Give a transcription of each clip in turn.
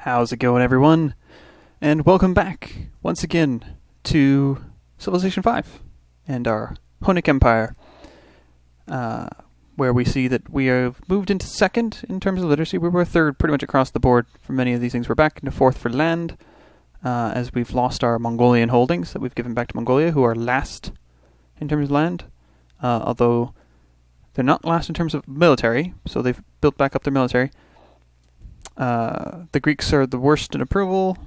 How's it going, everyone? And welcome back once again to Civilization 5 and our Hunnic Empire, where we see that we have moved into second in terms of literacy. We were third pretty much across the board for many of these things. We're back into fourth for land, as we've lost our Mongolian holdings that we've given back to Mongolia, who are last in terms of land, although they're not last in terms of military, so they've built back up their military. The Greeks are the worst in approval,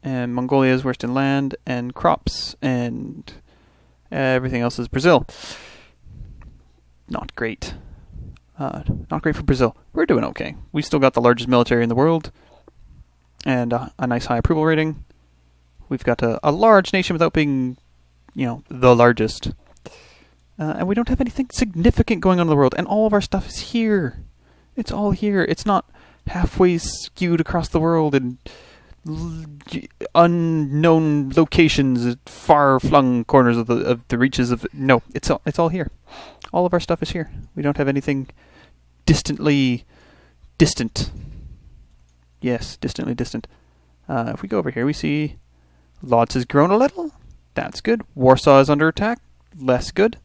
and Mongolia is worst in land and crops, and everything else is Brazil. Not great. Not great for Brazil. We're doing okay. We still got the largest military in the world, and a nice high approval rating. We've got a large nation without being, the largest. And we don't have anything significant going on in the world, and all of our stuff is here. It's all here. It's not halfway skewed across the world in unknown locations, far-flung corners of the reaches of... No, it's all here. All of our stuff is here. We don't have anything distantly distant. Yes, distantly distant. If we go over here, we see Lodz has grown a little. That's good. Warsaw is under attack. Less good.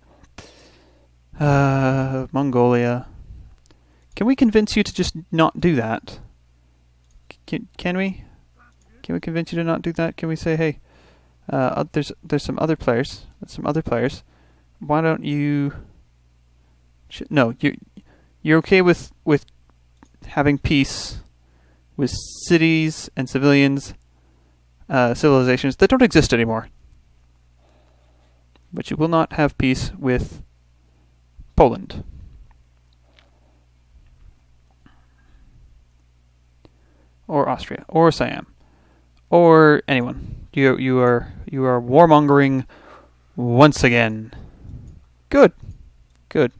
Mongolia. Can we convince you to just not do that? Can we? Can we convince you to not do that? Can we say, hey, there's some other players. Why don't you? No, you're okay with having peace with cities and civilians, civilizations that don't exist anymore. But you will not have peace with Poland. Or Austria, or Siam, or anyone. You are warmongering once again. Good. Good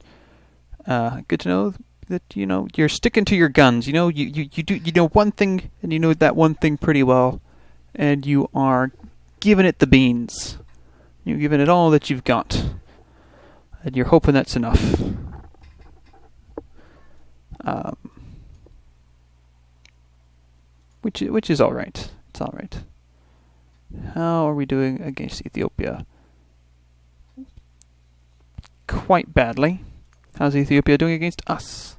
to know that you're sticking to your guns. You do one thing, and you know that one thing pretty well, and you are giving it the beans. You're giving it all that you've got, and you're hoping that's enough. Which is all right. It's all right. How are we doing against Ethiopia? Quite badly. How's Ethiopia doing against us?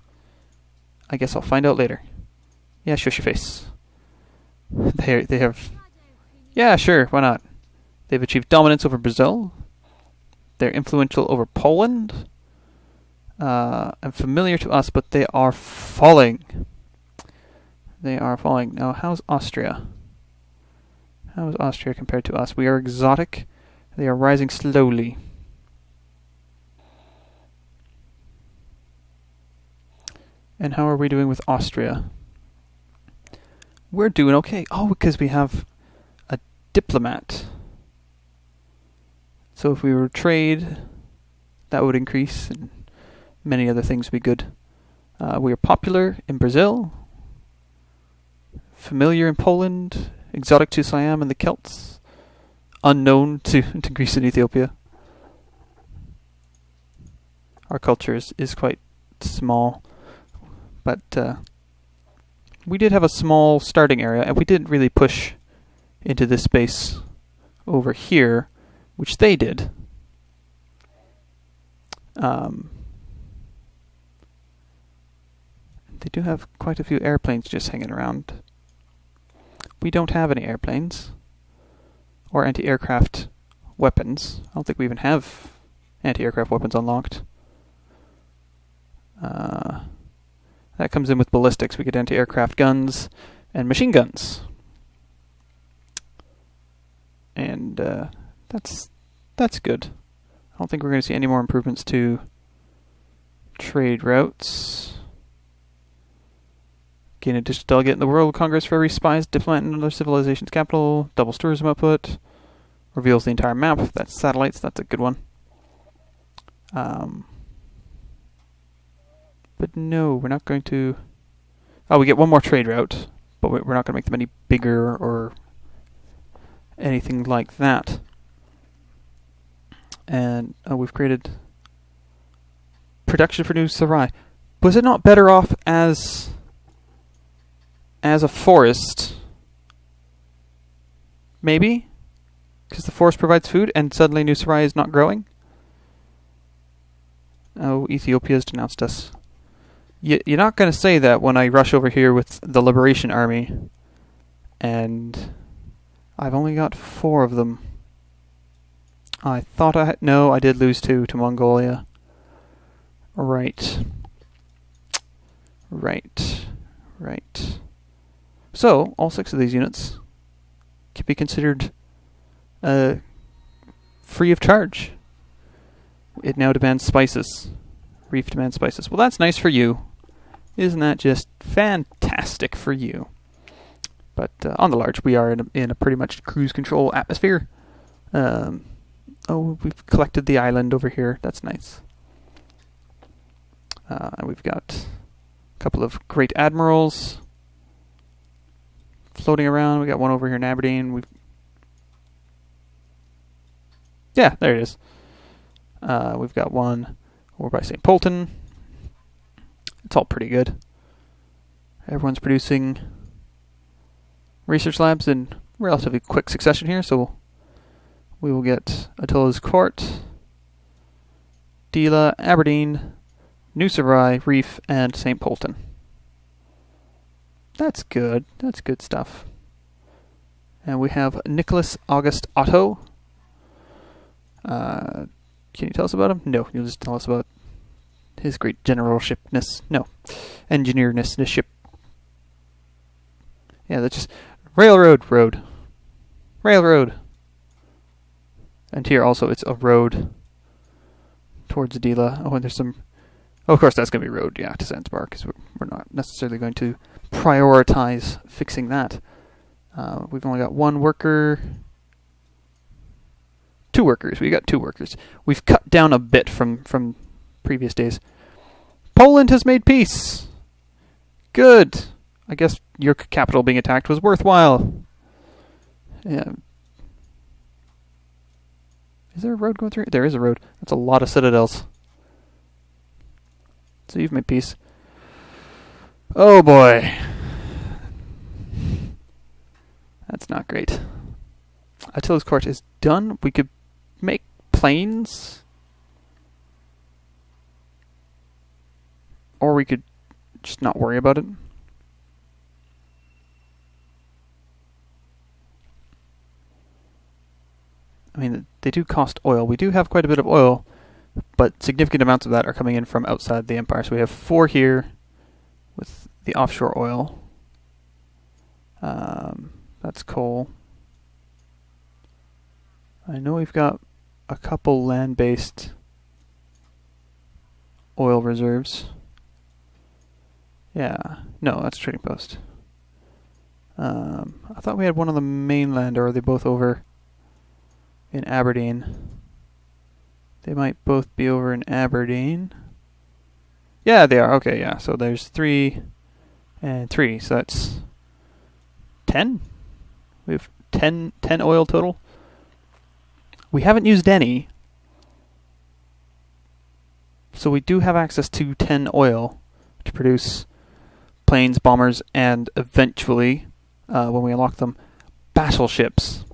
I guess I'll find out later. Yeah, shush your face. They have... Yeah, sure, why not? They've achieved dominance over Brazil. They're influential over Poland. And familiar to us, but they are falling. They are falling. Now, how's Austria? How is Austria compared to us? We are exotic. They are rising slowly. And how are we doing with Austria? We're doing okay. Oh, because we have a diplomat. So if we were to trade, that would increase, and many other things would be good. We are popular in Brazil. Familiar in Poland, exotic to Siam and the Celts, unknown to Greece and Ethiopia. Our culture is quite small, but we did have a small starting area, and we didn't really push into this space over here, which they did. They do have quite a few airplanes just hanging around. We don't have any airplanes or anti-aircraft weapons. I don't think we even have anti-aircraft weapons unlocked. That comes in with ballistics. We get anti-aircraft guns and machine guns. And that's good. I don't think we're going to see any more improvements to trade routes. Gain a district delegate in the World Congress for every spies, diplomat, in another civilization's capital. Doubles tourism output. Reveals the entire map. That's satellites. That's a good one. But no, we're not going to... Oh, we get one more trade route, but we're not going to make them any bigger or anything like that. And we've created production for new Sarai. Was it not better off as as a forest. Maybe? Because the forest provides food and suddenly Nusarai is not growing? Oh, Ethiopia's denounced us. You're not going to say that when I rush over here with the Liberation Army. And I've only got 4 of them. I thought I had... No, I did lose 2 to Mongolia. Right. So, all 6 of these units can be considered free of charge. It now demands spices. Reef demands spices. Well, that's nice for you. Isn't that just fantastic for you? But on the large, we are in a pretty much cruise control atmosphere. We've collected the island over here. That's nice. And we've got a couple of great admirals floating around. We got one over here in Aberdeen. Yeah, there it is. We've got one over by St. Polten. It's all pretty good. Everyone's producing research labs in relatively quick succession here, so we will get Attila's Court, Dila, Aberdeen, Nusarai, Reef, and St. Polten. That's good. That's good stuff. And we have Nicholas August Otto. Can you tell us about him? No, you'll just tell us about his great generalshipness. No, engineerness. Yeah, that's just railroad. And here also it's a road towards Dila. Oh, and there's some... Oh, of course that's going to be road, yeah, to Zanzibar, because we're not necessarily going to prioritize fixing that. We've only got 1 worker... 2 workers. We got 2 workers. We've cut down a bit from previous days. Poland has made peace. Good. I guess your capital being attacked was worthwhile. Yeah. Is there a road going through? There is a road. That's a lot of citadels. So you've made peace. Oh boy. That's not great. Attila's Court is done. We could make planes. Or we could just not worry about it. I mean, they do cost oil. We do have quite a bit of oil, but significant amounts of that are coming in from outside the empire. So we have 4 here with the offshore oil. That's coal. I know we've got a couple land-based oil reserves. Yeah. No, that's Trading Post. I thought we had one on the mainland, or are they both over in Aberdeen? They might both be over in Aberdeen. Yeah, they are. Okay, yeah. So there's 3 and 3. So that's 10. We have 10 oil total. We haven't used any. So we do have access to 10 oil to produce planes, bombers, and eventually, when we unlock them, battleships.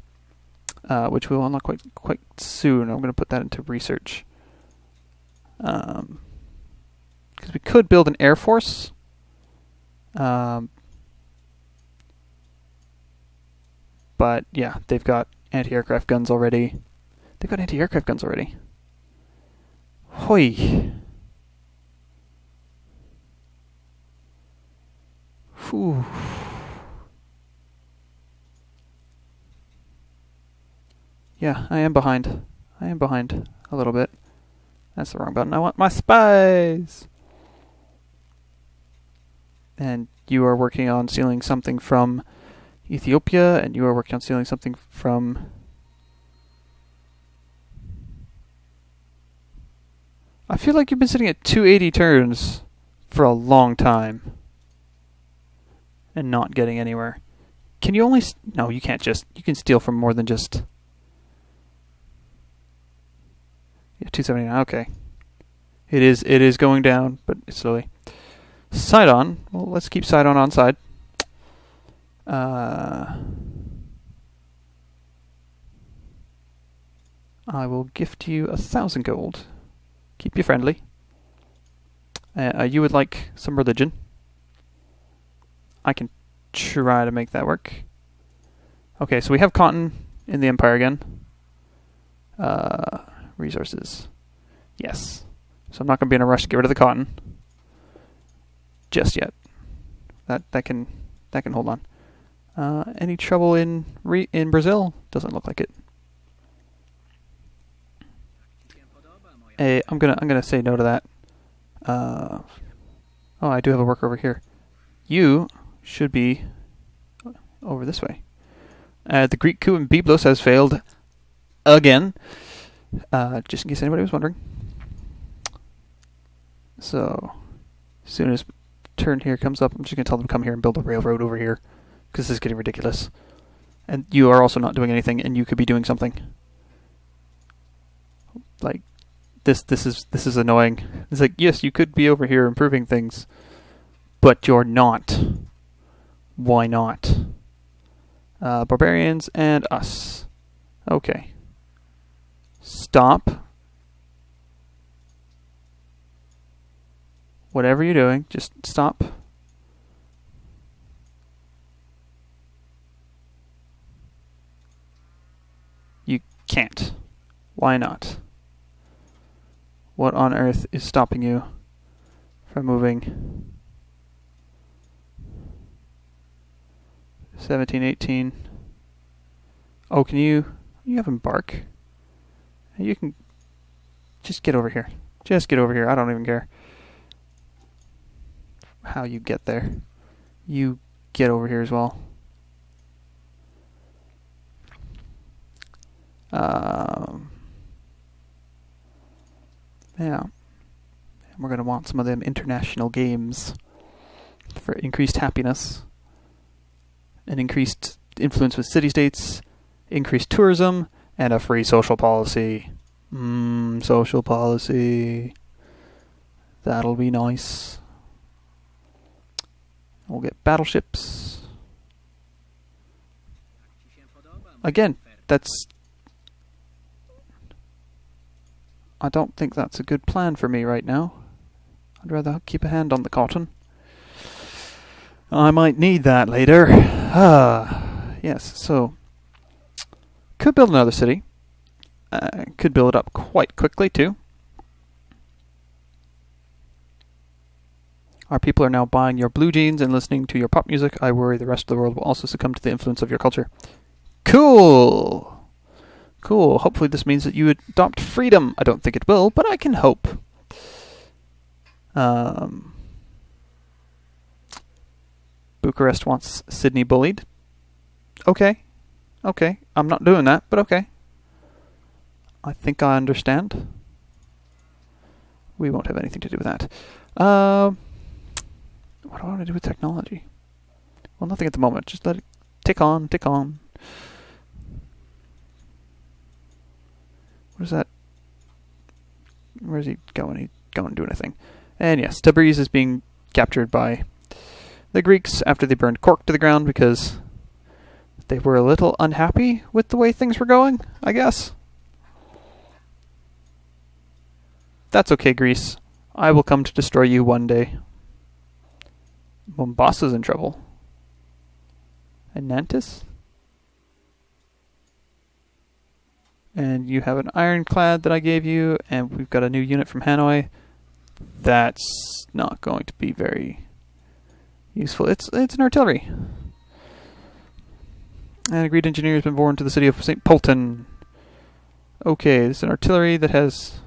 Which we will unlock quite soon. I'm going to put that into research. Because we could build an air force. But yeah, they've got anti-aircraft guns already. Hoi. Whew. Yeah, I am behind a little bit. That's the wrong button. I want my spies! And you are working on stealing something from Ethiopia, and you are working on stealing something from... I feel like you've been sitting at 280 turns for a long time and not getting anywhere. Can you only... No, you can't just... You can steal from more than just... Yeah, 279. Okay. It is going down, but it's slowly. Sidon. Well, let's keep Sidon on side. I will gift you 1,000 gold. Keep you friendly. You would like some religion. I can try to make that work. Okay, so we have cotton in the Empire again. Resources. Yes. So I'm not going to be in a rush to get rid of the cotton just yet. That can hold on. Any trouble in Brazil? Doesn't look like it. I'm gonna say no to that. Oh, I do have a worker over here. You should be over this way. The Greek coup in Byblos has failed again. Just in case anybody was wondering. So, as soon as turn here comes up, I'm just gonna tell them to come here and build a railroad over here, because this is getting ridiculous. And you are also not doing anything, and you could be doing something. Like, this is annoying. It's like, yes, you could be over here improving things, but you're not. Why not? Barbarians and us. Okay. Stop. Whatever you're doing, just stop. You can't. Why not? What on earth is stopping you from moving? 17, 18. Oh, can you have embark? You can just get over here. Just get over here. I don't even care how you get there. You get over here as well. Yeah. And we're going to want some of them international games for increased happiness and increased influence with city-states, increased tourism, and a free social policy. Social policy. That'll be nice. We'll get battleships. Again, I don't think that's a good plan for me right now. I'd rather keep a hand on the cotton. I might need that later. Yes, so could build another city. Could build it up quite quickly too. Our people are now buying your blue jeans and listening to your pop music. I worry the rest of the world will also succumb to the influence of your culture. Cool! Cool. Hopefully this means that you adopt freedom. I don't think it will, but I can hope. Bucharest wants Sydney bullied. Okay. Okay. I'm not doing that, but okay. I think I understand. We won't have anything to do with that. What do I want to do with technology? Well, nothing at the moment. Just let it tick on, tick on. What is that? Where's he going? He's going to do anything. And yes, Tabriz is being captured by the Greeks after they burned Cork to the ground because they were a little unhappy with the way things were going, I guess. That's okay, Greece. I will come to destroy you one day. Mombasa's in trouble. And Nantes? And you have an ironclad that I gave you, and we've got a new unit from Hanoi. That's not going to be very useful. It's an artillery. And a great engineer has been born to the city of St. Polten. Okay, it's an artillery that has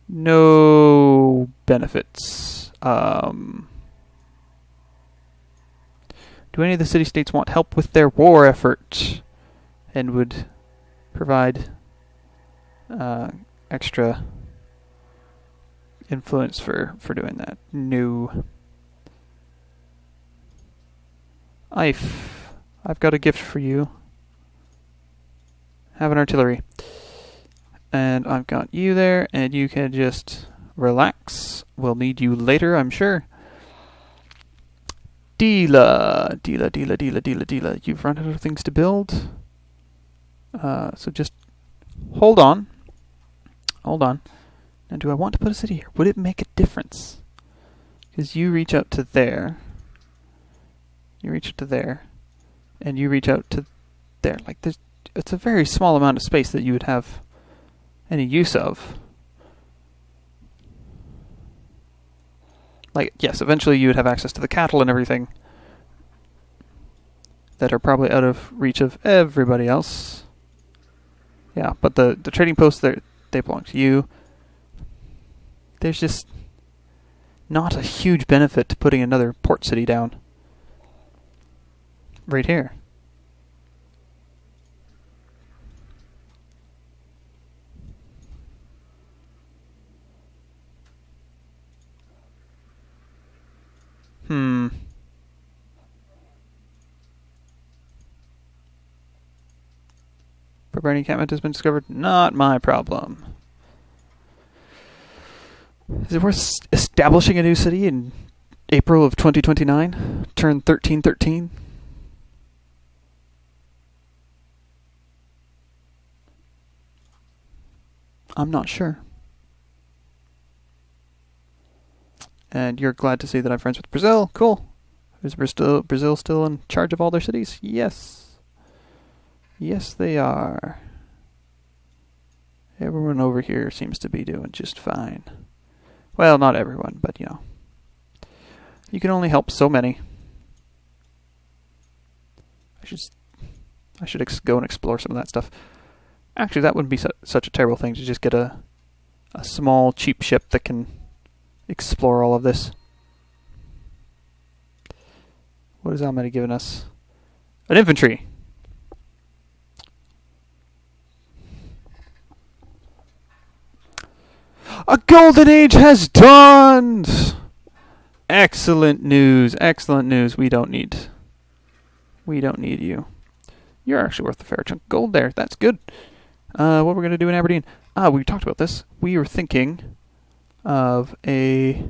no benefits. Do any of the city-states want help with their war effort and would provide extra influence for doing that? No. I've got a gift for you. Have an artillery. And I've got you there, and you can just relax. We'll need you later, I'm sure. Dealer. You've run out of things to build. So just hold on. Now, do I want to put a city here? Would it make a difference? Because you reach out to there. You reach out to there. And you reach out to there. Like, it's a very small amount of space that you would have any use of. Like, yes, eventually you would have access to the cattle and everything that are probably out of reach of everybody else. Yeah, but the trading posts, they belong to you. There's just not a huge benefit to putting another port city down right here. Barbarian encampment has been discovered. Not my problem. Is it worth establishing a new city in April of 2029? Turn 1313? I'm not sure. And you're glad to see that I'm friends with Brazil? Cool. Is Brazil still in charge of all their cities? Yes. Yes, they are. Everyone over here seems to be doing just fine. Well, not everyone, but you know. You can only help so many. I should go and explore some of that stuff. Actually, that wouldn't be such a terrible thing to just get a small, cheap ship that can explore all of this. What is Almeida giving us? An infantry! A golden age has dawned! Excellent news. We don't need you. You're actually worth a fair chunk of gold there. That's good. What we're going to do in Aberdeen. We talked about this. We were thinking of a...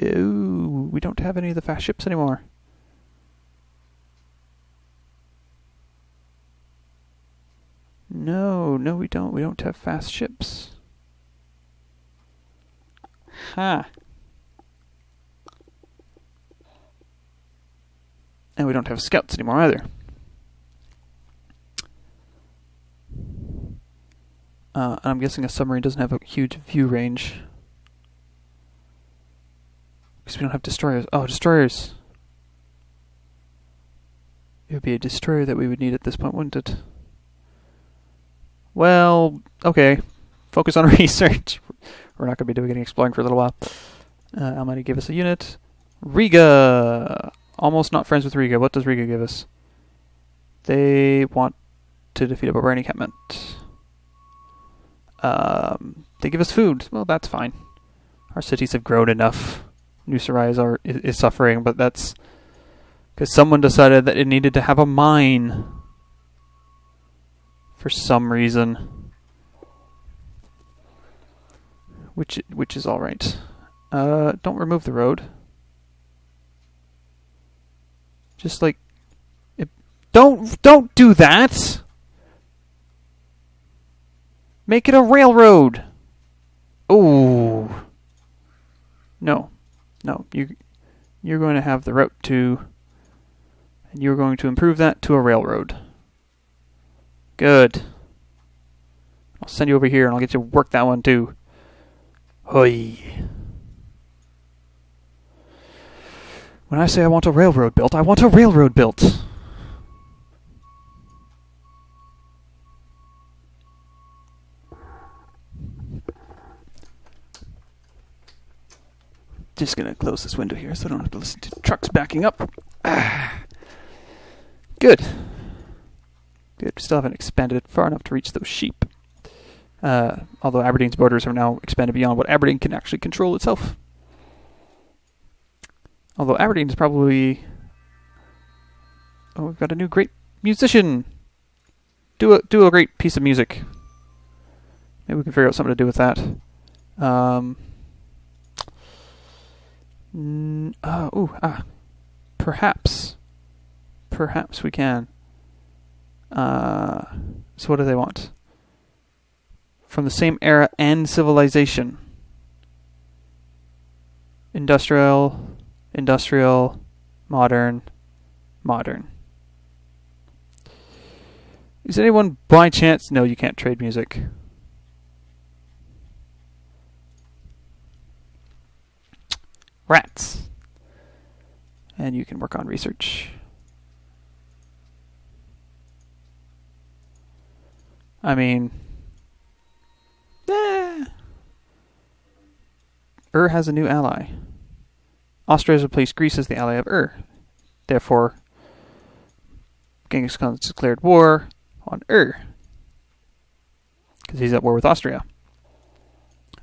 Ooh, we don't have any of the fast ships anymore. No, we don't. We don't have fast ships. And we don't have scouts anymore either. And I'm guessing a submarine doesn't have a huge view range. Because we don't have destroyers. Oh, destroyers! It would be a destroyer that we would need at this point, wouldn't it? Well, okay. Focus on research. We're not going to be doing any exploring for a little while. Almighty give us a unit. Riga! Almost not friends with Riga. What does Riga give us? They want to defeat a barbarian encampment. They give us food. Well, that's fine. Our cities have grown enough. New Sarai is suffering, but that's because someone decided that it needed to have a mine for some reason, which is all right. Don't remove the road. Just like don't do that. Make it a railroad. Ooh. No. You're going to have the route to, and you're going to improve that to a railroad. Good. I'll send you over here and I'll get you to work that one too. Hoi. When I say I want a railroad built, I want a railroad built. Just gonna close this window here so I don't have to listen to trucks backing up. Good. Still haven't expanded it far enough to reach those sheep. Although Aberdeen's borders are now expanded beyond what Aberdeen can actually control itself. Although Aberdeen is probably... Oh, we've got a new great musician! Do a great piece of music. Maybe we can figure out something to do with that. No, Perhaps. Perhaps we can. So what do they want? From the same era and civilization. Industrial, modern. Is anyone by chance? No, you can't trade music. Rats. And you can work on research. I mean, has a new ally. Austria has replaced Greece as the ally of Therefore, Genghis Khan declared war on because he's at war with Austria.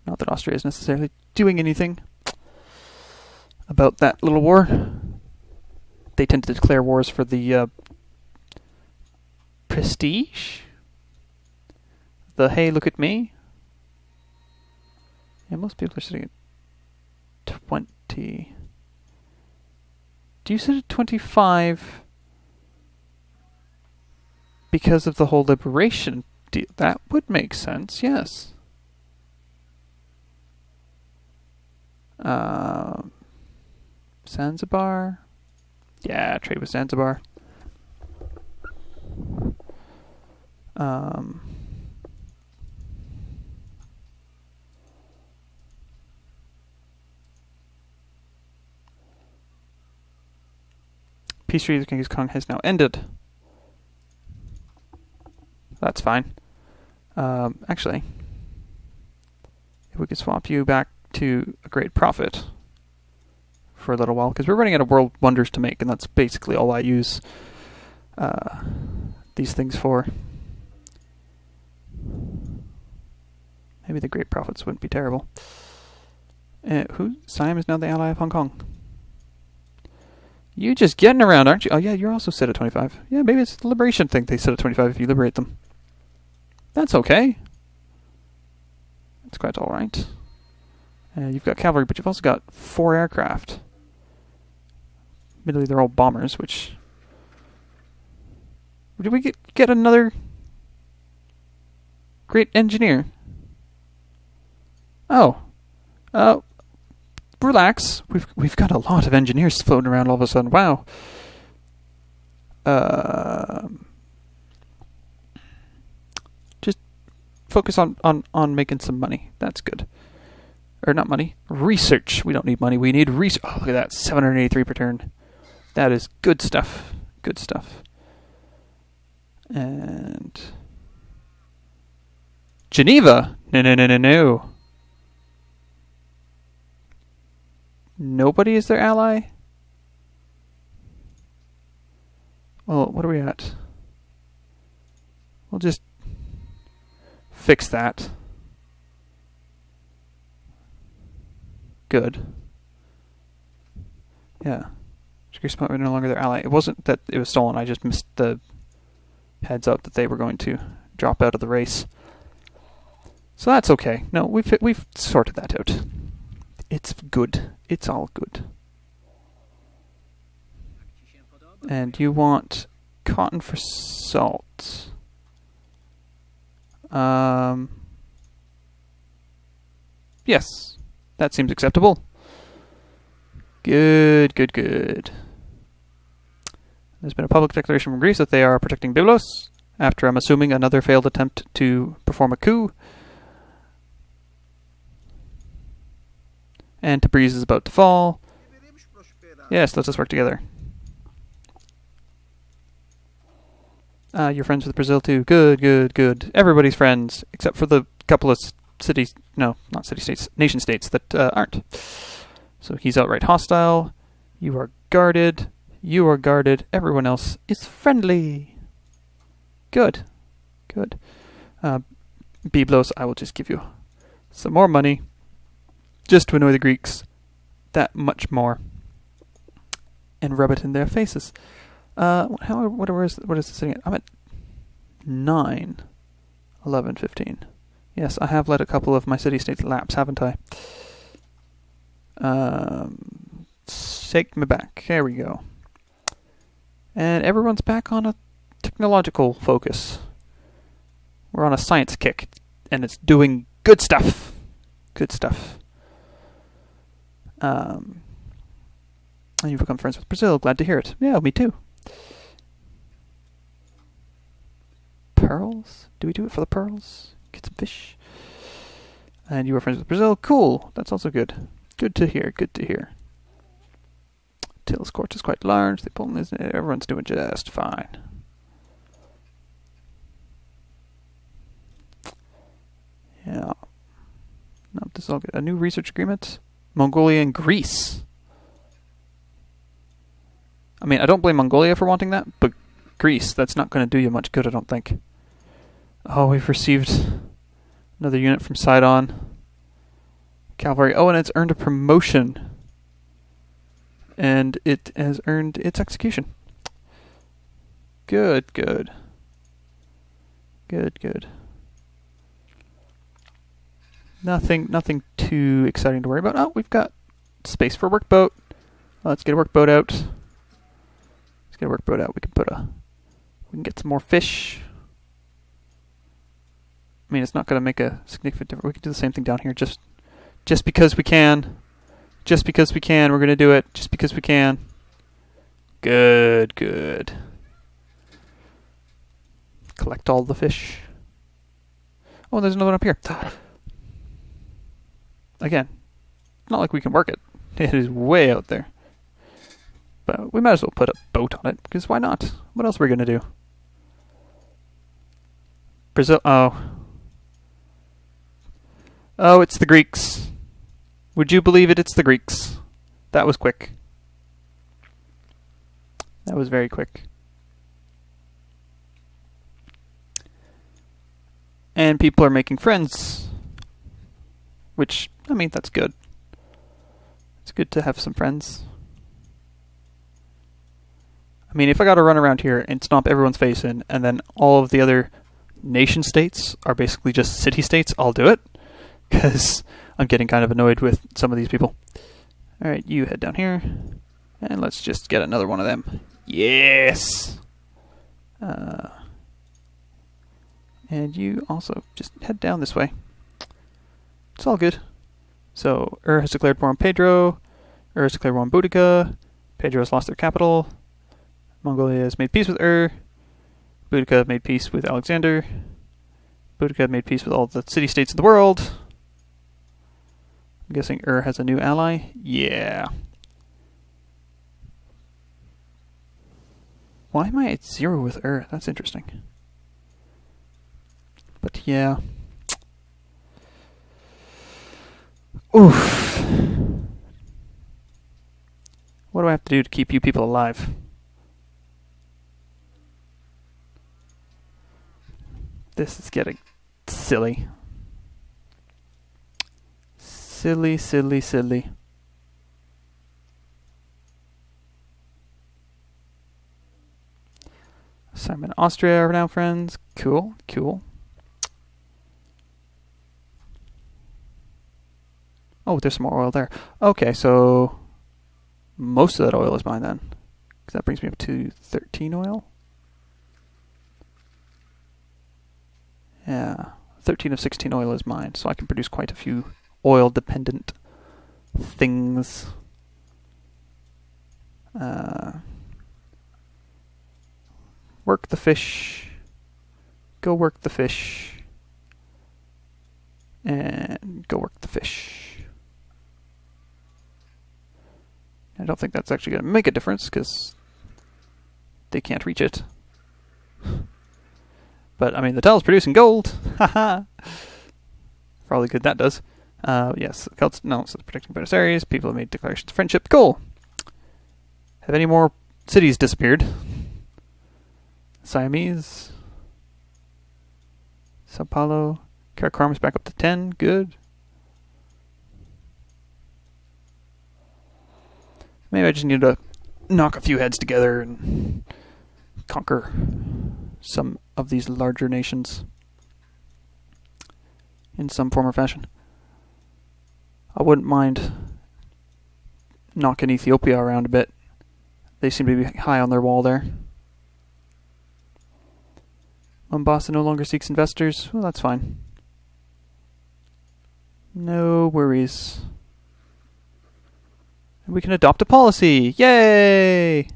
Not that Austria is necessarily doing anything about that little war. They tend to declare wars for the prestige. The hey, look at me. Yeah, most people are sitting at 20. Do you sit at 25 because of the whole liberation deal? That would make sense, yes. Zanzibar. Yeah, trade with Zanzibar. Peace treaty with Genghis Khan has now ended. That's fine. Actually, if we could swap you back to a great prophet for a little while, because we're running out of world wonders to make, and that's basically all I use these things for. Maybe the great prophets wouldn't be terrible. Siam is now the ally of Hong Kong. You just getting around, aren't you? Oh yeah, you're also set at 25. Yeah, maybe it's the liberation thing. They set at 25 if you liberate them. That's okay. That's quite alright. You've got cavalry, but you've also got 4 aircraft. Admittedly, they're all bombers, which... Did we get another great engineer? Oh. Relax. We've got a lot of engineers floating around all of a sudden. Wow. Just focus on making some money. That's good. Or not money. Research. We don't need money. We need research. Oh, look at that. 783 per turn. That is good stuff. Good stuff. And... Geneva? No. Nobody is their ally? Well, what are we at? We'll just fix that. Good. Yeah. We're no longer their ally. It wasn't that it was stolen, I just missed the heads up that they were going to drop out of the race. So that's okay. No, we've sorted that out. It's good. It's all good. And you want cotton for salt. Yes. That seems acceptable. Good. There's been a public declaration from Greece that they are protecting Byblos after, I'm assuming, another failed attempt to perform a coup. And Tabriz is about to fall. Yes, let's just work together. You're friends with Brazil too. Good. Everybody's friends, except for the couple of cities, no, not city-states, nation-states that aren't. So he's outright hostile. You are guarded. Everyone else is friendly. Good. Byblos, I will just give you some more money. Just to annoy the Greeks, that much more, and rub it in their faces. What is this sitting at? I'm at 9, 11, 15. Yes, I have let a couple of my city-states lapse, haven't I? Take me back. There we go. And everyone's back on a technological focus. We're on a science kick, and it's doing good stuff. Good stuff. And you've become friends with Brazil. Glad to hear it. Yeah, me too. Pearls? Do we do it for the pearls? Get some fish. And you were friends with Brazil. Cool. That's also good. Good to hear. Good to hear. Till's court is quite large. The Poland is everyone's doing just fine. Yeah. No, this is all good. A new research agreement. Mongolia and Greece. I mean, I don't blame Mongolia for wanting that, but Greece, that's not going to do you much good, I don't think. Oh, we've received another unit from Sidon. Cavalry. Oh, and it's earned a promotion. And it has earned its execution. Good, good. Good, good. Nothing too exciting to worry about. Oh, we've got space for a workboat. Let's get a workboat out. Let's get a workboat out. We can get some more fish. I mean, it's not going to make a significant difference. We can do the same thing down here. Just because we can. Just because we can, we're going to do it. Just because we can. Good, good. Collect all the fish. Oh, there's another one up here. Again, not like we can work it. It is way out there. But we might as well put a boat on it, because why not? What else are we going to do? Brazil. Oh. Oh, it's the Greeks. Would you believe it? It's the Greeks. That was quick. That was very quick. And people are making friends. Which, I mean, that's good. It's good to have some friends. I mean, if I gotta run around here and stomp everyone's face in, and then all of the other nation states are basically just city-states, I'll do it. Because I'm getting kind of annoyed with some of these people. Alright, you head down here. And let's just get another one of them. Yes! And you also just head down this way. It's all good. So, has declared war on Pedro. Has declared war on Boudica. Pedro has lost their capital. Mongolia has made peace with Boudica made peace with Alexander. Boudica made peace with all the city-states of the world. I'm guessing has a new ally. Yeah. Why am I at 0 with That's interesting. But yeah. Oof. What do I have to do to keep you people alive? This is getting silly. Silly, silly, silly. Simon, Austria are now friends. Cool, cool. Oh, there's some more oil there. Okay, so most of that oil is mine then. Because that brings me up to 13 oil. Yeah, 13 of 16 oil is mine, so I can produce quite a few oil-dependent things. Work the fish. Go work the fish. And go work the fish. I don't think that's actually going to make a difference, because they can't reach it. But, I mean, the tile's producing gold! Haha! For all the good that does. Yes, the Celts, no, so protecting Buenos Aires. People have made declarations of friendship. Cool! Have any more cities disappeared? Siamese. Sao Paulo. Karakoram's back up to 10. Good. Maybe I just need to knock a few heads together and conquer some of these larger nations in some form or fashion. I wouldn't mind knocking Ethiopia around a bit. They seem to be high on their wall there. Mombasa no longer seeks investors. Well, that's fine. No worries. We can adopt a policy. Yay!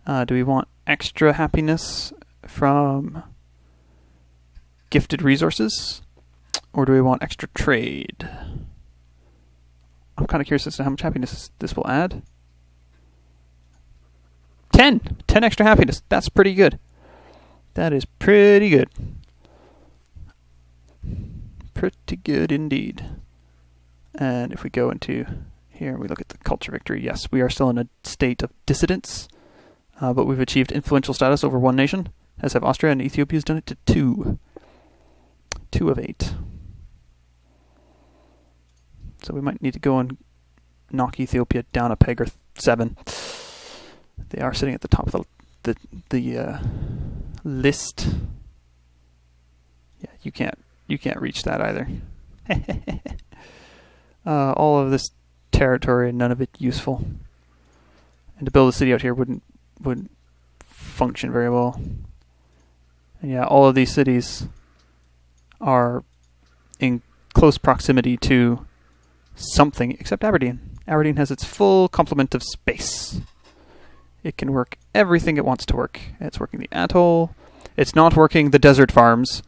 Do we want extra happiness from gifted resources? Or do we want extra trade? I'm kind of curious as to how much happiness this will add. 10! 10 extra happiness. That's pretty good. That is pretty good. Pretty good indeed. And if we go into here, we look at the culture victory. Yes, we are still in a state of dissidence, but we've achieved influential status over one nation, as have Austria, and Ethiopia's done it to 2. 2 of 8. So we might need to go and knock Ethiopia down a peg or 7. They are sitting at the top of the list. Yeah, you can't reach that either. All of this territory and none of it useful. And to build a city out here wouldn't function very well. And yeah, all of these cities are in close proximity to something except Aberdeen. Aberdeen has its full complement of space. It can work everything it wants to work. It's working the atoll. It's not working the desert farms.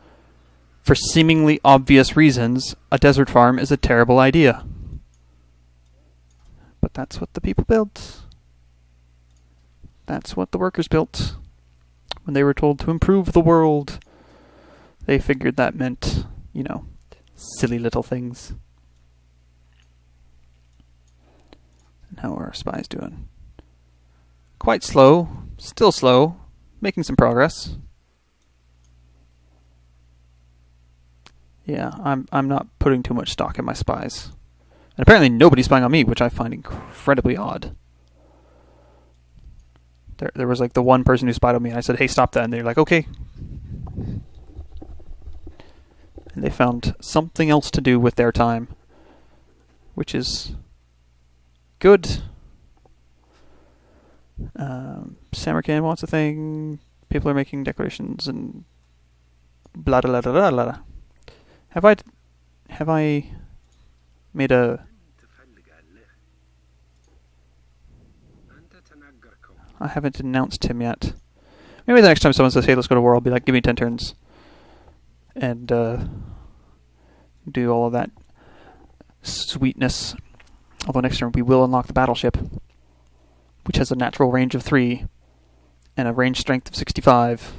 For seemingly obvious reasons, a desert farm is a terrible idea. But that's what the people built. That's what the workers built. When they were told to improve the world, they figured that meant, you know, silly little things. And how are our spies doing? Quite slow. Still slow. Making some progress. Yeah, I'm not putting too much stock in my spies. And apparently nobody's spying on me, which I find incredibly odd. There was like the one person who spied on me, and I said, hey, stop that. And they're like, okay. And they found something else to do with their time, which is good. Samarkand wants a thing. People are making declarations and blah blah blah blah blah. Have I made a? I haven't denounced him yet. Maybe the next time someone says, hey, let's go to war, I'll be like, give me 10 turns. And do all of that sweetness. Although next turn we will unlock the battleship, which has a natural range of 3 and a range strength of 65.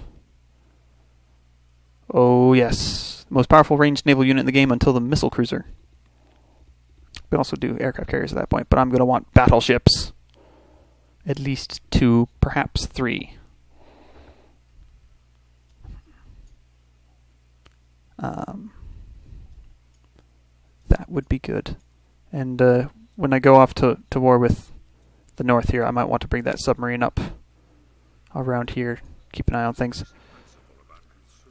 Oh yes, most powerful ranged naval unit in the game until the missile cruiser. We can also do aircraft carriers at that point, but I'm going to want battleships. At least 2, perhaps 3. That would be good. And when I go off to war with the north here, I might want to bring that submarine up around here. Keep an eye on things.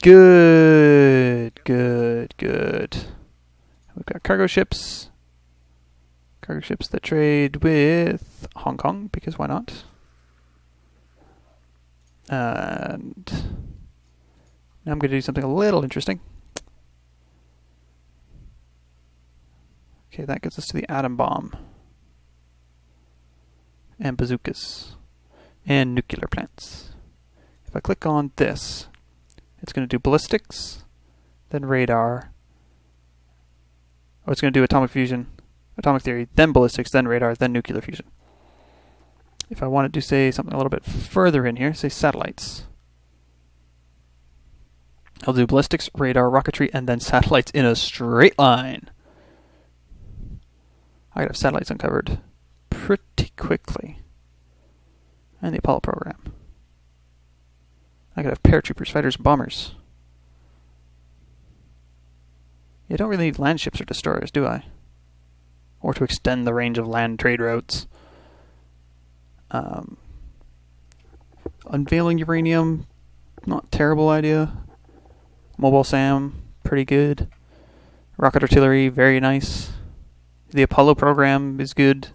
Good, good, good. We've got cargo ships. Cargo ships that trade with Hong Kong, because why not? And now I'm going to do something a little interesting. Okay, that gets us to the atom bomb. And bazookas. And nuclear plants. If I click on this, it's going to do ballistics, then radar. Oh, it's going to do atomic fusion, atomic theory, then ballistics, then radar, then nuclear fusion. If I wanted to say something a little bit further in here, say satellites. I'll do ballistics, radar, rocketry, and then satellites in a straight line. I could have satellites uncovered pretty quickly. And the Apollo program. I could have paratroopers, fighters, bombers. You don't really need land ships or destroyers, do I? Or to extend the range of land trade routes. Unveiling uranium, not terrible idea. Mobile SAM, pretty good. Rocket artillery, very nice. The Apollo program is good.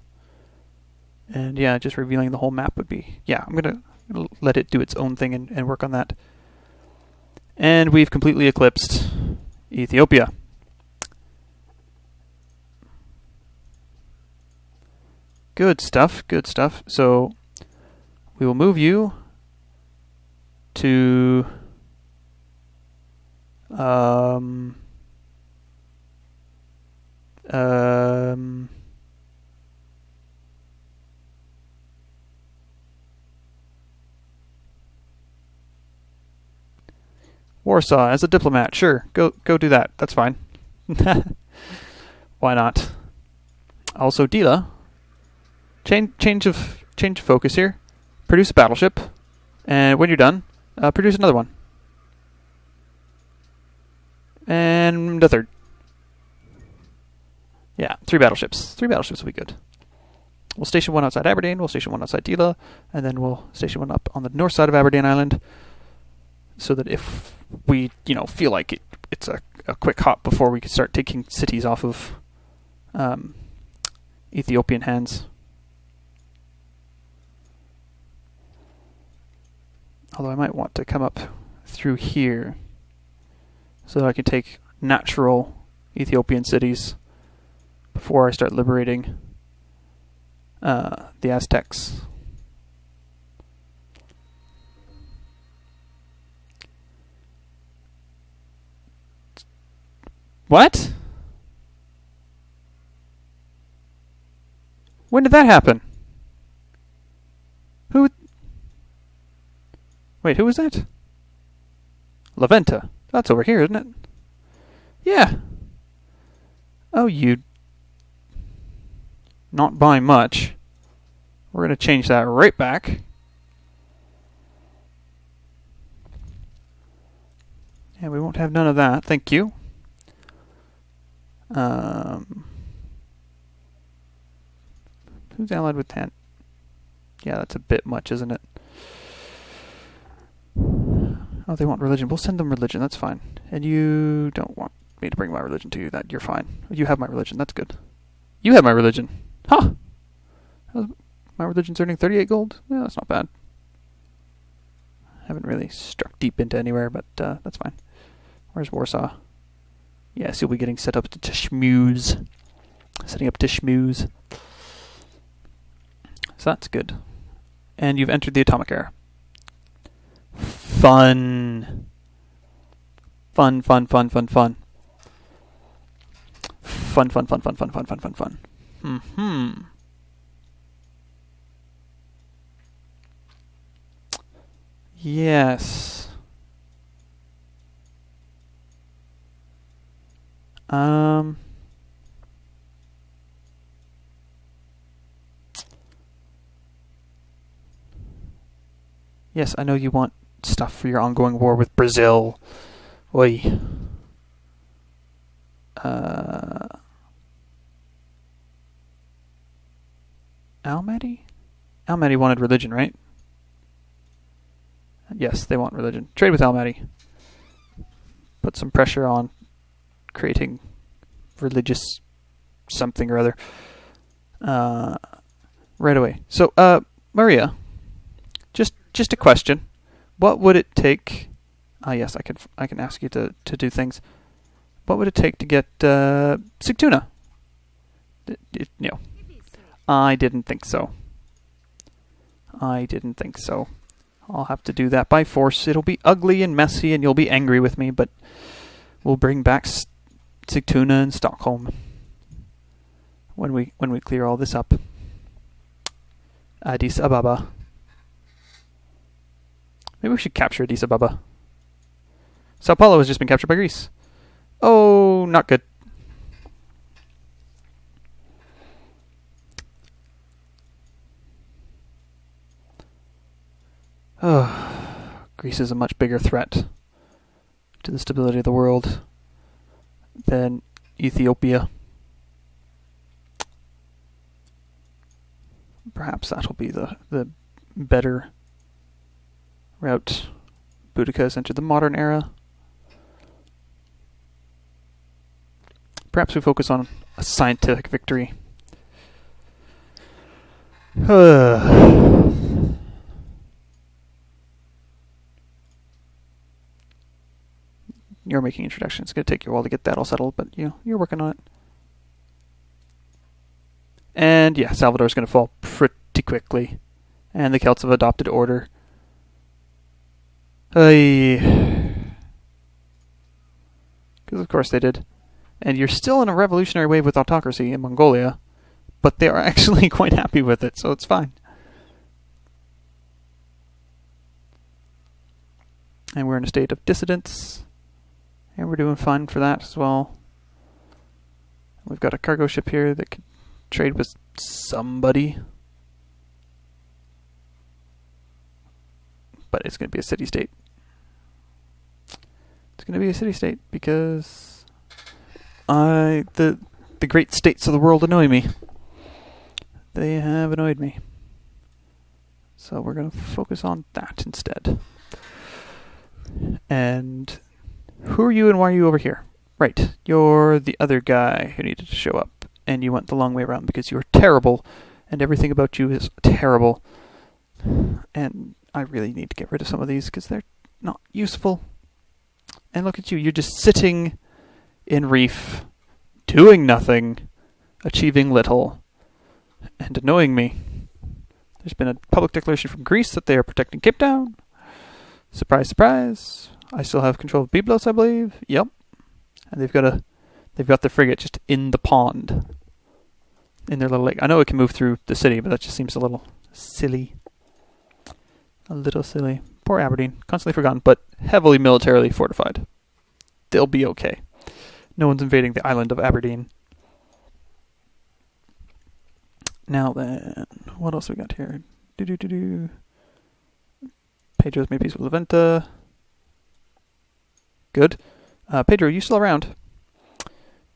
And yeah, just revealing the whole map would be... Yeah, I'm going to let it do its own thing and work on that. And we've completely eclipsed Ethiopia. Good stuff, good stuff. So we will move you to Warsaw as a diplomat. Sure, go do that. That's fine. Why not? Also, Dila. Change of focus here. Produce a battleship, and when you're done, produce another one, and a third. Yeah, 3 battleships. 3 battleships will be good. We'll station 1 outside Aberdeen. We'll station 1 outside Dila, and then we'll station 1 up on the north side of Aberdeen Island, so that if we, feel like it's a quick hop before we can start taking cities off of Ethiopian hands. Although I might want to come up through here so that I can take natural Ethiopian cities before I start liberating the Aztecs. What? When did that happen? Who? Wait, who was that? La Venta. That's over here, isn't it? Yeah. Oh, you... Not by much. We're going to change that right back. And we won't have none of that. Thank you. Who's allied with Tan? Yeah, that's a bit much, isn't it? Oh, they want religion. We'll send them religion. That's fine. And you don't want me to bring my religion to you. That you're fine. You have my religion. That's good. You have my religion. Huh. My religion's earning 38 gold. Yeah, that's not bad. Haven't really struck deep into anywhere, but that's fine. Where's Warsaw? Yes, you'll be getting set up to schmooze. Setting up to schmooze. So that's good. And you've entered the atomic era. Fun. Fun, fun, fun, fun, fun. Fun, fun, fun, fun, fun, fun, fun, fun, fun. Mm-hmm. Yes. Yes, I know you want stuff for your ongoing war with Brazil. Oi. Almaty? Almaty wanted religion, right? Yes, they want religion. Trade with Almaty. Put some pressure on creating religious something or other. Right away. So, Maria, just a question. What would it take? Yes, I can ask you to do things. What would it take to get Sigtuna? No, I didn't think so. I'll have to do that by force. It'll be ugly and messy, and you'll be angry with me. But we'll bring back Sigtuna and Stockholm when we clear all this up. Addis Ababa. Maybe we should capture Addis Ababa. Sao Paulo has just been captured by Greece. Oh, not good. Greece is a much bigger threat to the stability of the world than Ethiopia. Perhaps that'll be the better route. Boudica has entered the modern era. Perhaps we focus on a scientific victory. You're making introductions. It's going to take you a while to get that all settled, but you're working on it. And yeah, Salvador's going to fall pretty quickly. And the Celts have adopted order. Because of course they did. And you're still in a revolutionary wave with autocracy in Mongolia, but they are actually quite happy with it, so it's fine. And we're in a state of dissidence. And we're doing fine for that as well. We've got a cargo ship here that can trade with somebody. But it's going to be a city-state. It's going to be a city-state because the great states of the world annoy me. They have annoyed me. So we're going to focus on that instead. And who are you and why are you over here? Right, you're the other guy who needed to show up, and you went the long way around because you're terrible, and everything about you is terrible. And I really need to get rid of some of these because they're not useful. And look at you, you're just sitting in Reef, doing nothing, achieving little, and annoying me. There's been a public declaration from Greece that they are protecting Cape Town. Surprise, surprise. I still have control of Byblos, I believe. Yep. And they've got the frigate just in the pond. In their little lake. I know it can move through the city, but that just seems a little silly. A little silly. Poor Aberdeen. Constantly forgotten, but heavily militarily fortified. They'll be okay. No one's invading the island of Aberdeen. Now then, what else we got here? Pedro's made peace with Leventa. Good. Pedro, you still around?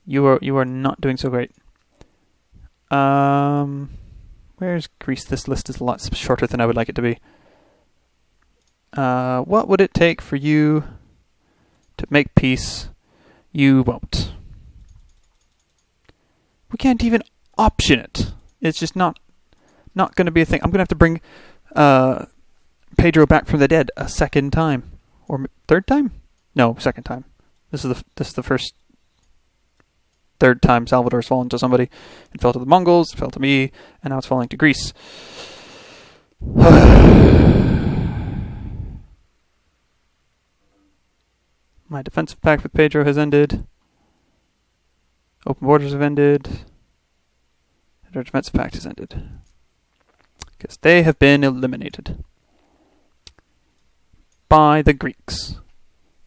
You are not doing so great. Where's Greece? This list is a lot shorter than I would like it to be. What would it take for you to make peace? You won't. We can't even option it. It's just not going to be a thing. I'm going to have to bring Pedro back from the dead a second time. Or third time? No, second time. This is the third time Salvador's fallen to somebody. It fell to the Mongols, it fell to me, and now it's falling to Greece. My defensive pact with Pedro has ended. Open borders have ended. And our defensive pact has ended. Because they have been eliminated by the Greeks,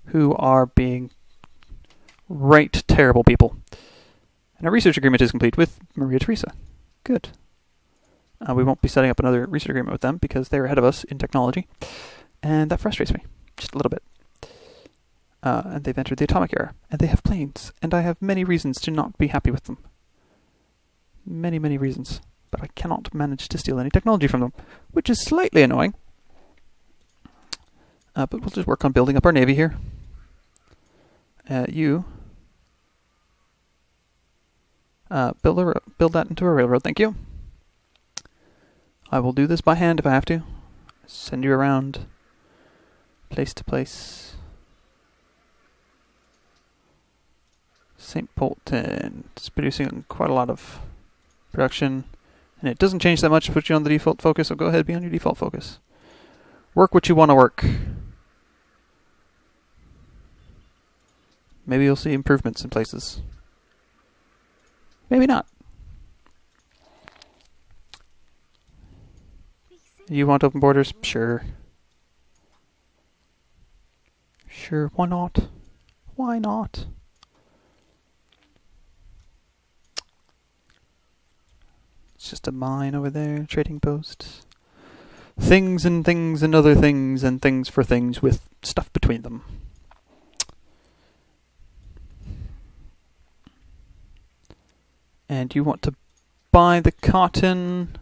who are being right terrible people. And our research agreement is complete with Maria Theresa. Good. We won't be setting up another research agreement with them because they're ahead of us in technology. And that frustrates me. Just a little bit. And they've entered the atomic era. And they have planes. And I have many reasons to not be happy with them. Many, many reasons. But I cannot manage to steal any technology from them. Which is slightly annoying. But we'll just work on building up our navy here. You... build that into a railroad, thank you. I will do this by hand if I have to. Send you around place to place. St. Polten is producing quite a lot of production, and it doesn't change that much to put you on the default focus, so go ahead, be on your default focus. Work what you want to work. Maybe you'll see improvements in places. Maybe not. You want open borders? Sure. Sure, why not? Why not? It's just a mine over there, trading post. Things and things and other things and things for things with stuff between them. And you want to buy the cotton.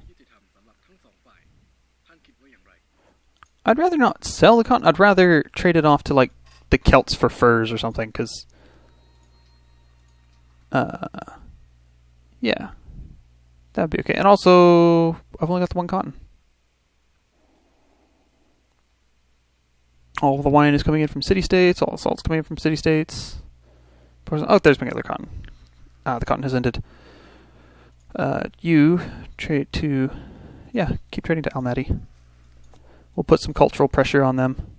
I'd rather not sell the cotton. I'd rather trade it off to, like, the Celts for furs or something, because... yeah. That'd be okay. And also, I've only got the one cotton. All the wine is coming in from city-states. All the salt's coming in from city-states. Oh, there's my other cotton. The cotton has ended. You trade to... Yeah, keep trading to Almaty. We'll put some cultural pressure on them.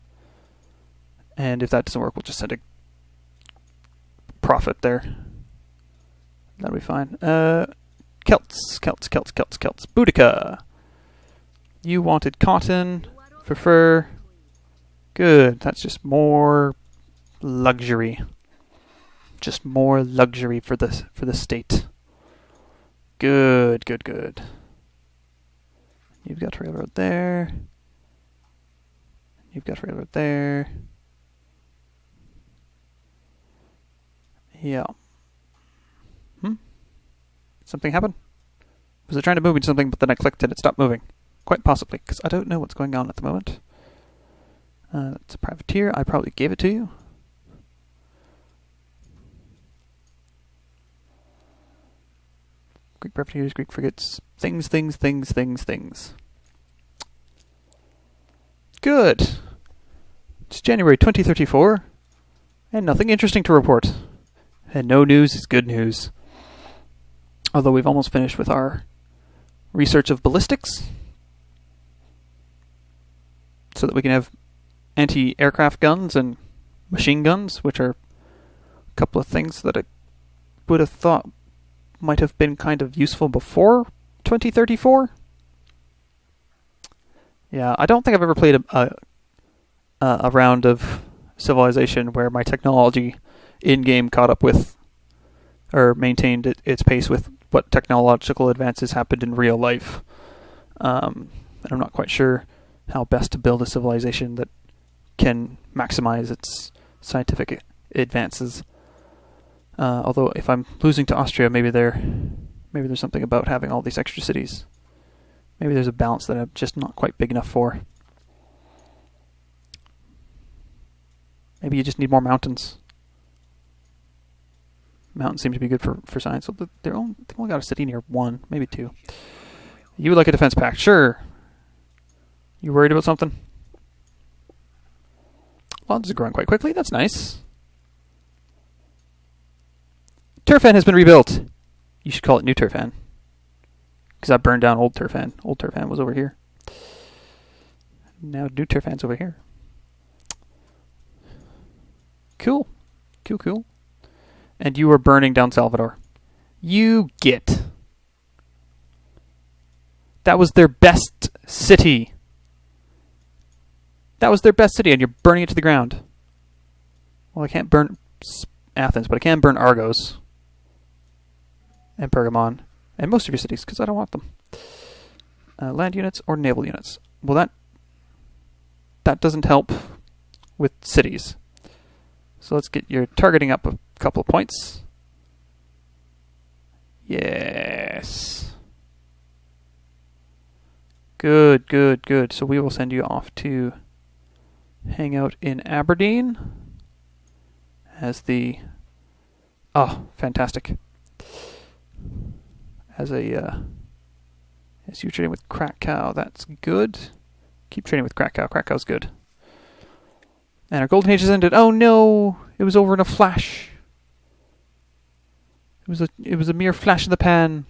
And if that doesn't work, we'll just send a profit there. That'll be fine. Celts. Boudica. You wanted cotton for fur. Good. That's just more luxury. Just more luxury for the state. Good. You've got railroad there. You've got railroad there. Yeah. Something happened? Was it trying to move me to something, but then I clicked and it stopped moving? Quite possibly, because I don't know what's going on at the moment. It's a privateer. I probably gave it to you. Greek privateers, Greek frigates. Things. Good. It's January 2034, and nothing interesting to report. And no news is good news. Although we've almost finished with our research of ballistics, so that we can have anti-aircraft guns and machine guns, which are a couple of things that I would have thought might have been kind of useful before 2034. Yeah, I don't think I've ever played a round of Civilization where my technology in-game caught up with, or maintained its pace with what technological advances happened in real life. And I'm not quite sure how best to build a civilization that can maximize its scientific advances. Although if I'm losing to Austria, maybe there's something about having all these extra cities. Maybe there's a balance that I'm just not quite big enough for. Maybe you just need more mountains. Mountains seem to be good for science. So they've only got a city near 1, maybe 2. You would like a defense pact? Sure. You worried about something? Lawns is growing quite quickly. That's nice. Turfan has been rebuilt. You should call it New Turfan. Because I burned down Old Turfan. Old Turfan was over here. Now New Turfan's over here. Cool. And you are burning down Salvador. You get. That was their best city. And you're burning it to the ground. Well, I can't burn Athens, but I can burn Argos. And Pergamon. And most of your cities, because I don't want them. Land units or naval units. Well, that doesn't help with cities. So let's get your targeting up a couple of points. Yes. Good. So we will send you off to hang out in Aberdeen as the... Oh, fantastic. As you're trading with Krakow, that's good. Keep trading with Krakow. Krakow's good. And our golden age has ended. Oh no! It was over in a flash. It was a mere flash in the pan.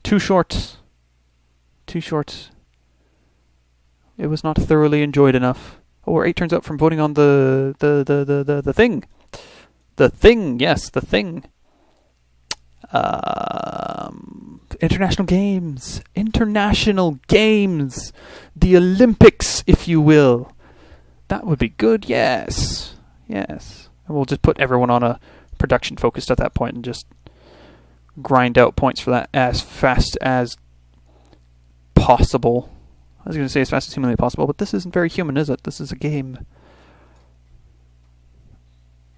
Too short. It was not thoroughly enjoyed enough. Oh, we're 8 turns out from voting on the thing. The thing, yes, the thing. International Games. The Olympics, if you will. That would be good, yes. And we'll just put everyone on a production focused at that point and just grind out points for that as fast as possible. I was going to say as fast as humanly possible, but this isn't very human, is it? This is a game.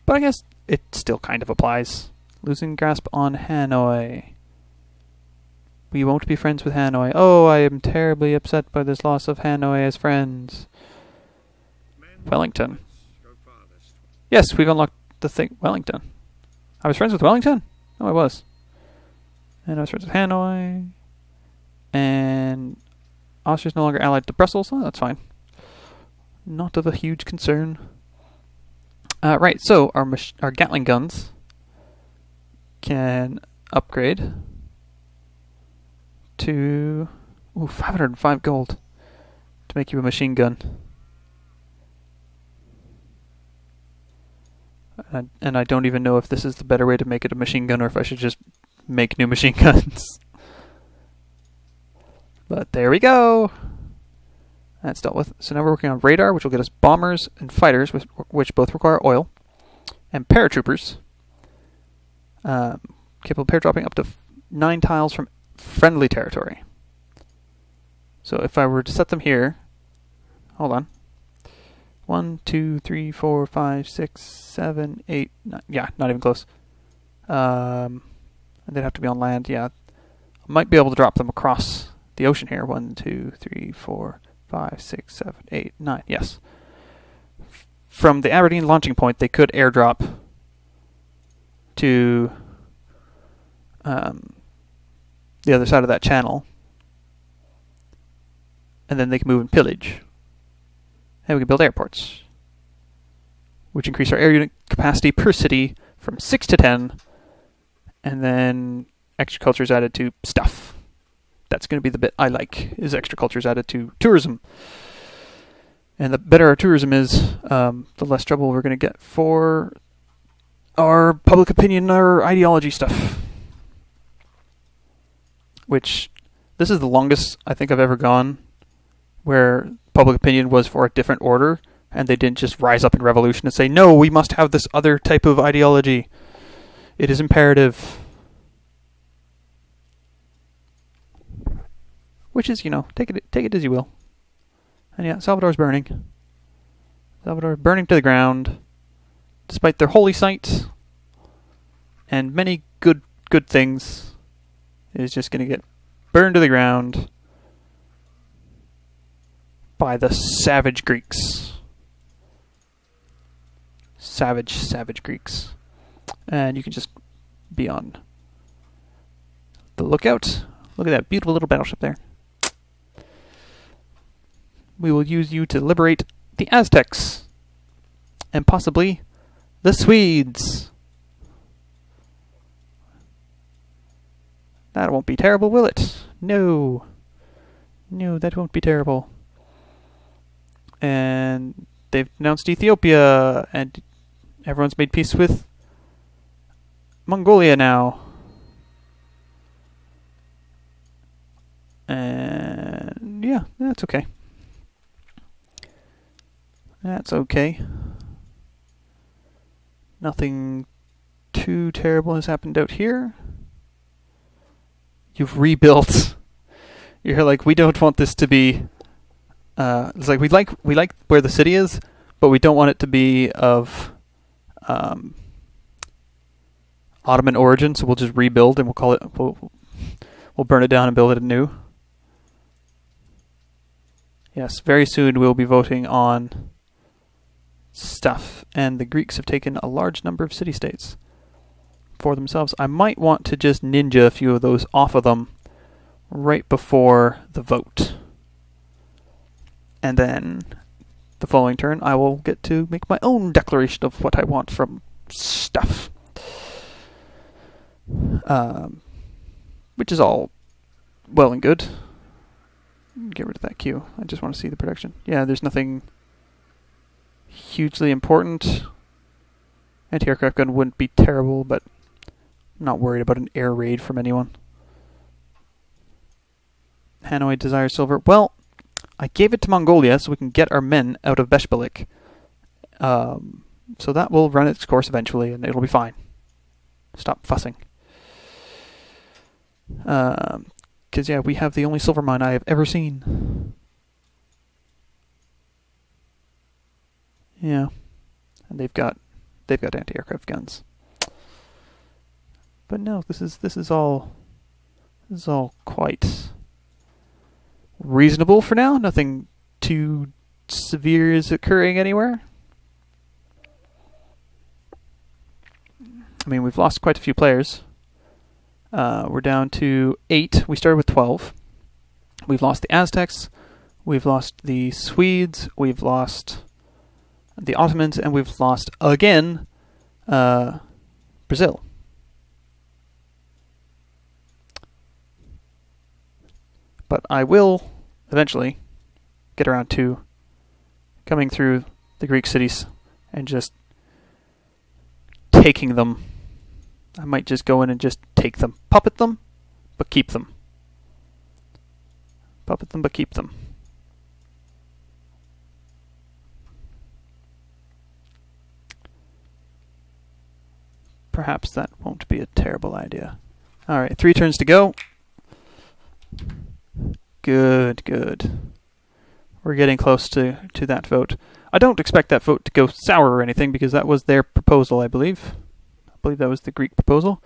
But I guess it still kind of applies. Losing grasp on Hanoi. We won't be friends with Hanoi. Oh, I am terribly upset by this loss of Hanoi as friends. Wellington. Yes, we've unlocked the thing. Wellington. I was friends with Wellington? Oh, I was. And I was friends with Hanoi. And Austria's no longer allied to Brussels. Oh, that's fine. Not of a huge concern. Right, so our Gatling guns can upgrade to 505 gold to make you a machine gun. And I don't even know if this is the better way to make it a machine gun or if I should just make new machine guns. But there we go. That's dealt with. So now we're working on radar, which will get us bombers and fighters, which both require oil, and paratroopers, capable of paradropping up to 9 tiles from friendly territory. So if I were to set them here, hold on. 1, 2, 3, 4, 5, 6, 7, 8, 9. Yeah, not even close. And they'd have to be on land. Yeah, I might be able to drop them across the ocean here. 1, 2, 3, 4, 5, 6, 7, 8, 9. Yes. From the Aberdeen launching point, they could airdrop to the other side of that channel, and then they can move and pillage. And we can build airports, which increase our air unit capacity per city from 6 to 10, and then extra cultures added to stuff. That's going to be the bit I like, is extra cultures added to tourism. And the better our tourism is, the less trouble we're going to get for our public opinion or ideology stuff. Which, this is the longest I think I've ever gone where public opinion was for a different order, and they didn't just rise up in revolution and say, no, we must have this other type of ideology. It is imperative. Which is, take it as you will. And yeah, Salvador's burning. Salvador burning to the ground, despite their holy site and many good things, is just going to get burned to the ground by the savage Greeks. Savage Greeks. And you can just be on the lookout. Look at that beautiful little battleship there. We will use you to liberate the Aztecs and possibly the Swedes. That won't be terrible, will it? No, that won't be terrible. And they've announced Ethiopia, and everyone's made peace with Mongolia now. And yeah, that's okay. That's okay. Nothing too terrible has happened out here. You've rebuilt. You're like, we don't want this to be... it's like we like where the city is, but we don't want it to be of Ottoman origin, so we'll just rebuild and we'll call it... We'll burn it down and build it anew. Yes, very soon we'll be voting on stuff, and the Greeks have taken a large number of city-states for themselves. I might want to just ninja a few of those off of them right before the vote. And then the following turn I will get to make my own declaration of what I want from stuff. Which is all well and good. Get rid of that queue. I just want to see the production. Yeah, there's nothing hugely important. Anti-aircraft gun wouldn't be terrible, but I'm not worried about an air raid from anyone. Hanoi desires silver. Well, I gave it to Mongolia so we can get our men out of Beshbalik. So that will run its course eventually, and it'll be fine. Stop fussing. Because, yeah, we have the only silver mine I have ever seen. Yeah. And they've got anti-aircraft guns. But no, this is all quite reasonable for now. Nothing too severe is occurring anywhere. I mean, we've lost quite a few players. We're down to 8. We started with 12. We've lost the Aztecs. We've lost the Swedes. We've lost the Ottomans. And we've lost, again, Brazil. But I will eventually get around to coming through the Greek cities and just taking them. I might just go in and just take them. Puppet them, but keep them. Puppet them, but keep them. Perhaps that won't be a terrible idea. Alright, 3 turns to go. Good, good. We're getting close to that vote. I don't expect that vote to go sour or anything, because that was their proposal, I believe. I believe that was the Greek proposal.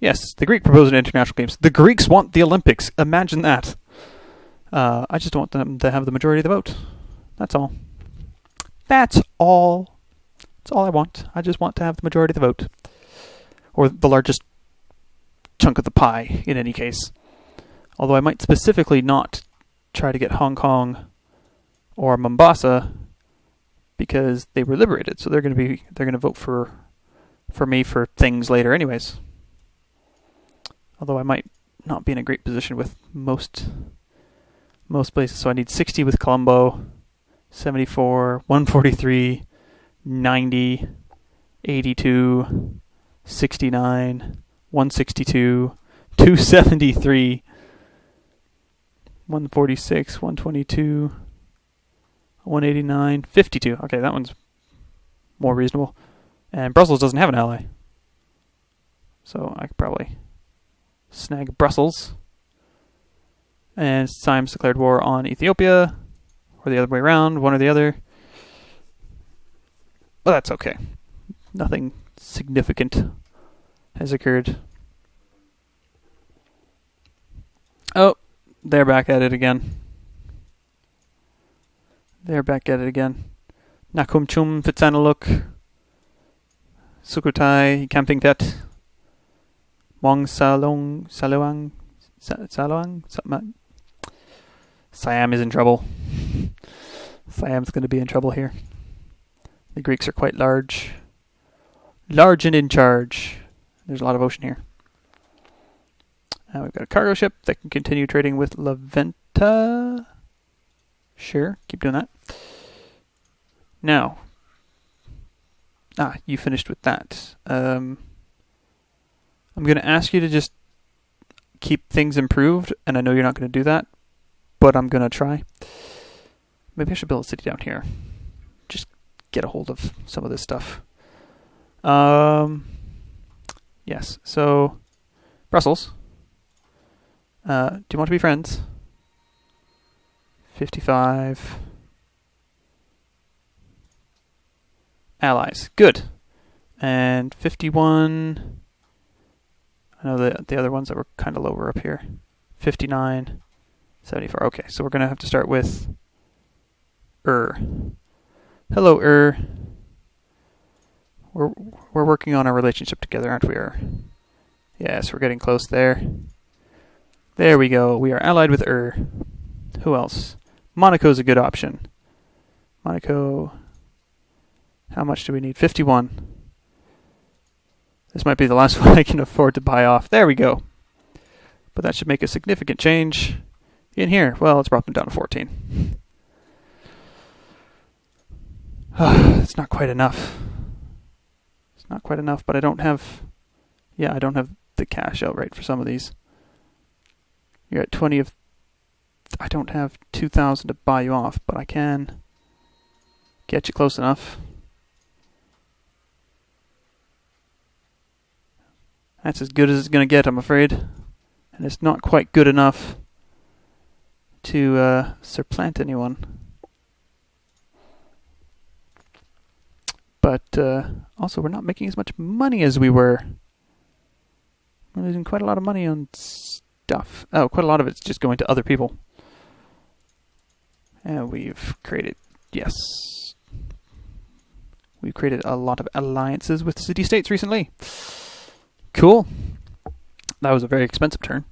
Yes, the Greek proposed an international games. The Greeks want the Olympics. Imagine that. I just want them to have the majority of the vote. That's all. That's all. That's all I want. I just want to have the majority of the vote. Or the largest chunk of the pie, in any case. Although I might specifically not try to get Hong Kong or Mombasa because they were liberated, so they're going to vote for me for things later anyways. Although I might not be in a great position with most places, so I need 60 with Colombo, 74, 143, 90, 82, 69, 162, 273, 146, 122, 189, 52. Okay, that one's more reasonable. And Brussels doesn't have an ally. So I could probably snag Brussels. And Symes declared war on Ethiopia. Or the other way around, one or the other. Well, that's okay. Nothing significant has occurred. Oh, they're back at it again. Nakumchum Fitsanaluk. Sukhothai Campingpet. Mong Saluang. Siam is in trouble. Siam's going to be in trouble here. The Greeks are quite large. Large and in charge. There's a lot of ocean here. We've got a cargo ship that can continue trading with La Venta. Sure, keep doing that. Now, you finished with that. I'm going to ask you to just keep things improved, and I know you're not going to do that, but I'm going to try. Maybe I should build a city down here. Just get a hold of some of this stuff. Yes, so Brussels. Do you want to be friends? 55. Allies. Good. And 51. I know the other ones that were kind of lower up here. 59. 74. Okay, so we're going to have to start with Hello, We're working on our relationship together, aren't we? Yes, we're getting close there. There we go. We are allied with Who else? Monaco's a good option. Monaco. How much do we need? 51. This might be the last one I can afford to buy off. There we go. But that should make a significant change in here. Well, let's brought them down to 14. It's not quite enough. It's not quite enough, but I don't have... Yeah, I don't have the cash outright for some of these. You're at 20 of... I don't have 2,000 to buy you off, but I can get you close enough. That's as good as it's going to get, I'm afraid. And it's not quite good enough to supplant anyone. But also, we're not making as much money as we were. We're losing quite a lot of money on stuff. Oh, quite a lot of it's just going to other people. And we've created, yes. We've created a lot of alliances with city-states recently. Cool. That was a very expensive turn.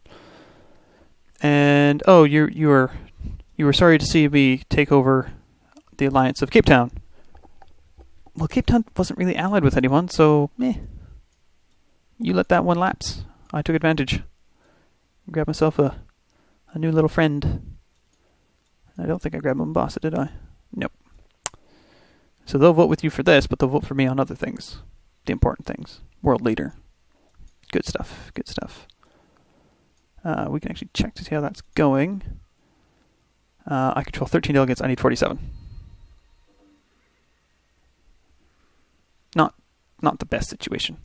And oh, you were sorry to see me take over the alliance of Cape Town. Well, Cape Town wasn't really allied with anyone, so meh. You let that one lapse. I took advantage. Grabbed myself a new little friend. I don't think I grabbed Mombasa, did I? Nope. So they'll vote with you for this, but they'll vote for me on other things. The important things. World leader. Good stuff. Good stuff. We can actually check to see how that's going. I control 13 delegates. I need 47. Not the best situation.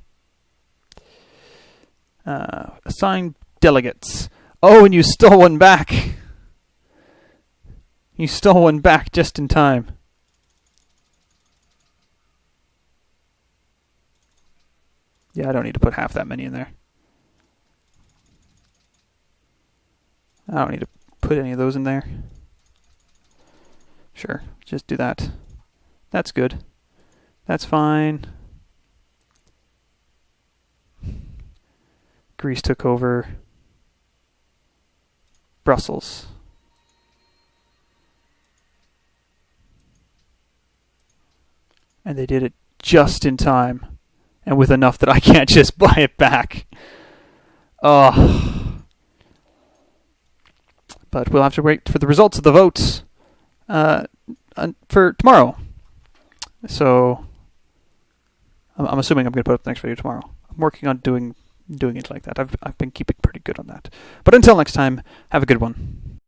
Assign delegates. Oh, and you stole one back. You stole one back just in time. Yeah, I don't need to put half that many in there. I don't need to put any of those in there. Sure, just do that. That's good. That's fine. Greece took over Brussels. And they did it just in time. And with enough that I can't just buy it back. Oh. But we'll have to wait for the results of the votes for tomorrow. So I'm assuming I'm going to put up the next video tomorrow. I'm working on doing it like that. I've been keeping pretty good on that. But until next time, have a good one.